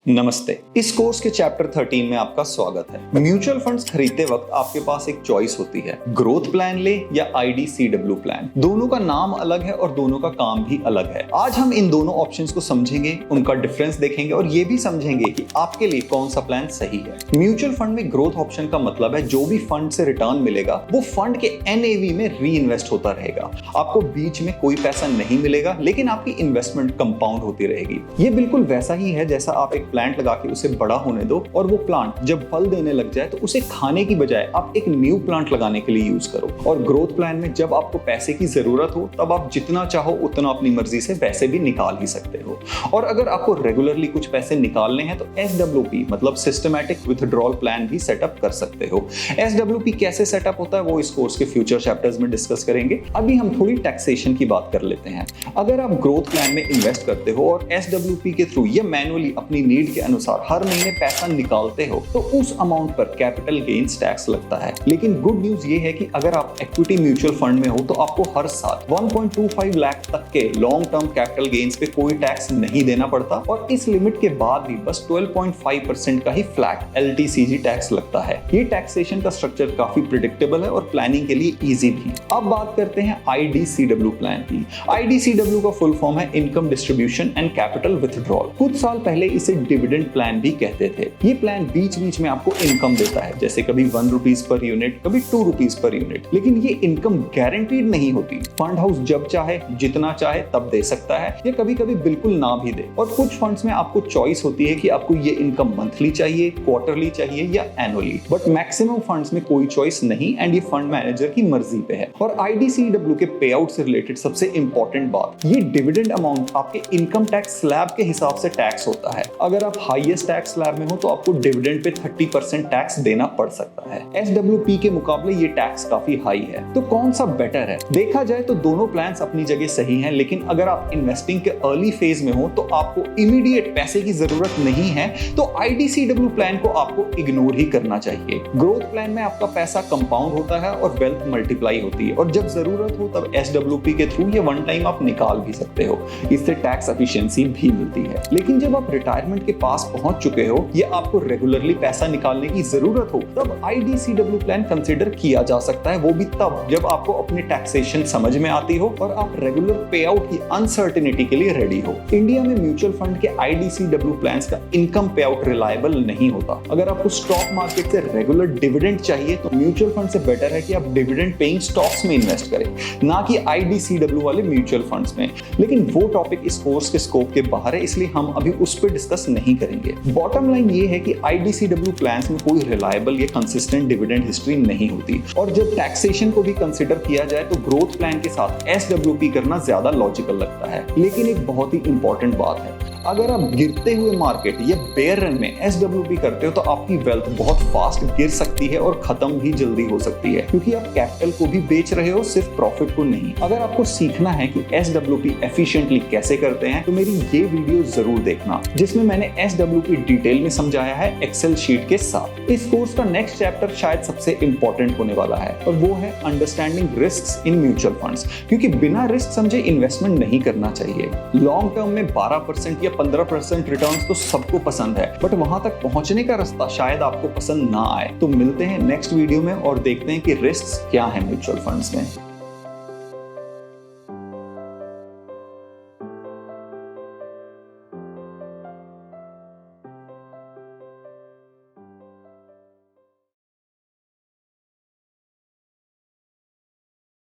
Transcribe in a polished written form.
नमस्ते। इस कोर्स के चैप्टर 13 में आपका स्वागत है। म्यूचुअल फंड्स खरीदते वक्त आपके पास एक चॉइस होती है, ग्रोथ प्लान ले या IDCW प्लान। दोनों का नाम अलग है और दोनों का काम भी अलग है। आज हम इन दोनों ऑप्शंस को समझेंगे, उनका डिफरेंस देखेंगे और ये भी समझेंगे कि आपके लिए कौन सा प्लान सही है। म्यूचुअल फंड में ग्रोथ ऑप्शन का मतलब है जो भी फंड से रिटर्न मिलेगा वो फंड के NAV में री इन्वेस्ट होता रहेगा। आपको बीच में कोई पैसा नहीं मिलेगा, लेकिन आपकी इन्वेस्टमेंट कंपाउंड होती रहेगी। ये बिल्कुल वैसा ही है जैसा आप एक प्लांट लगा के उसे बड़ा होने दो और वो प्लांट जब फल देने लग जाए तो उसे खाने की बजाय आप एक न्यू प्लांट लगाने के लिए यूज करो। और ग्रोथ प्लान में जब आपको पैसे की जरूरत हो तब आप जितना चाहो उतना अपनी मर्जी से पैसे भी निकाल ही सकते हो। और अगर आपको रेगुलरली कुछ पैसे निकालने हैं तो SWP मतलब सिस्टमैटिक विथड्रॉल प्लान भी सेटअप कर सकते हो। SWP कैसे सेटअप होता है वो इस कोर्स के फ्यूचर चैप्टर्स में डिस्कस करेंगे। अभी हम थोड़ी टैक्सेशन की बात कर लेते हैं। अगर आप ग्रोथ प्लान में इन्वेस्ट करते हो और SWP के थ्रू या मैनुअली अपनी नीड के अनुसार हर महीने पैसा निकालते हो तो उस अमाउंट पर कैपिटल गेन्स टैक्स लगता है। लेकिन गुड न्यूज ये है कि अगर आप इक्विटी म्यूचुअल फंड में हो तो आपको हर साल 1.25 लाख तक के लॉन्ग टर्म कैपिटल गेन्स पे कोई टैक्स नहीं देना पड़ता और इस लिमिट के बाद भी बस 12.5% का ही फ्लैट LTCG टैक्स लगता है। ये टैक्सेशन का स्ट्रक्चर काफी प्रिडिक्टेबल है और प्लानिंग के लिए इजी भी। अब बात करते हैं IDCW प्लान की। IDCW का फुल फॉर्म है income distribution and capital withdrawal. कुछ साल पहले इसे डिविडेंड प्लान भी कहते थे। ये प्लान बीच बीच में आपको इनकम देता है, जैसे कभी 1 रुपीज पर यूनिट, कभी 2 रुपीज पर यूनिट। लेकिन ये इनकम गारंटीड नहीं होती। फंड हाउस जब चाहे जितना चाहे तब दे सकता है या कभी कभी बिल्कुल ना भी दे। और कुछ फंड्स में आपको चॉइस होती है कि आपको ये इनकम मंथली चाहिए, क्वार्टरली चाहिए या एनुअली। बट मैक्सिमम फंड्स में कोई चॉइस नहीं एंड ये फंड मैनेजर की मर्जी पे है। और IDCW के पे आउट से रिलेटेड सबसे इंपॉर्टेंट बात, ये डिविडेंड अमाउंट आपके इनकम टैक्स स्लैब के हिसाब से टैक्स होता है। अगर आप हाईएस्ट टैक्स स्लैब में हो तो आपको डिविडेंड पे 30% टैक्स देना पड़ सकता है। SWP के मुकाबले ये टैक्स काफी हाई है। तो कौन सा बेटर है? देखा जाए तो दोनों प्लान्स अपनी जगह सही हैं, लेकिन अगर आप इन्वेस्टिंग के अर्ली फेज में हो तो आपको इमीडिएट पैसे की जरूरत नहीं है तो IDCW प्लान को आपको इग्नोर ही करना चाहिए। ग्रोथ प्लान में आपका पैसा कंपाउंड होता है और वेल्थ मल्टीप्लाई होती है और जब जरूरत हो तब SWP के थ्रू ये वन टाइम आप निकाल भी सकते हो। इससे टैक्स एफिशिएंसी भी मिलती है। लेकिन जब आप रिटायरमेंट के पास पहुंच चुके हो या आपको रेगुलरली पैसा निकालने की जरूरत हो तब IDCW प्लान कंसीडर किया जा सकता है, वो भी तब जब आपको अपनी टैक्सेशन समझ में आती हो और आप रेगुलर पे आउट की अनसर्टेनिटी के लिए रेडी हो। इंडिया में म्यूचुअल फंड के IDCW प्लान्स का इनकम पे आउट रिलायबल नहीं होता। अगर आपको स्टॉक मार्केट से रेगुलर डिविडेंड चाहिए तो म्यूचुअल फंड से बेटर है कि आप डिविडेंड पेइंग स्टॉक्स में इन्वेस्ट करें, ना कि IDCW वाले म्यूचुअल फंड्स में। लेकिन वो टॉपिक इस कोर्स के स्कोप के बाहर है, इसलिए हम अभी उस पर डिस्कस नहीं करेंगे। बॉटम लाइन ये है कि IDCW प्लान्स में कोई रिलायबल या कंसिस्टेंट डिविडेंड हिस्ट्री नहीं होती और जब टैक्सेशन को भी कंसीडर किया जाए तो ग्रोथ प्लान के साथ SWP करना ज्यादा लॉजिकल लगता है। लेकिन एक बहुत ही इंपॉर्टेंट बात है, अगर आप गिरते हुए मार्केट या बेयर रन में SWP करते हो तो आपकी वेल्थ बहुत फास्ट गिर सकती है और खत्म भी जल्दी हो सकती है, क्योंकि आप कैपिटल को भी बेच रहे हो, सिर्फ प्रॉफिट को नहीं। अगर आपको सीखना है कि SWP एफिशिएंटली कैसे करते हैं तो मेरी ये वीडियो जरूर देखना, जिसमें मैंने SWP डिटेल में समझाया है एक्सेल शीट के साथ। इस कोर्स का नेक्स्ट चैप्टर शायद सबसे इंपॉर्टेंट होने वाला है और वो है understanding risks in mutual funds, क्योंकि बिना रिस्क समझे इन्वेस्टमेंट नहीं करना चाहिए। लॉन्ग टर्म में 12% या 15% रिटर्न्स तो सबको पसंद है, बट वहां तक पहुंचने का रास्ता शायद आपको पसंद ना आए। तो मिलते हैं नेक्स्ट वीडियो में और देखते हैं कि रिस्क्स क्या है म्यूचुअल फंड्स में।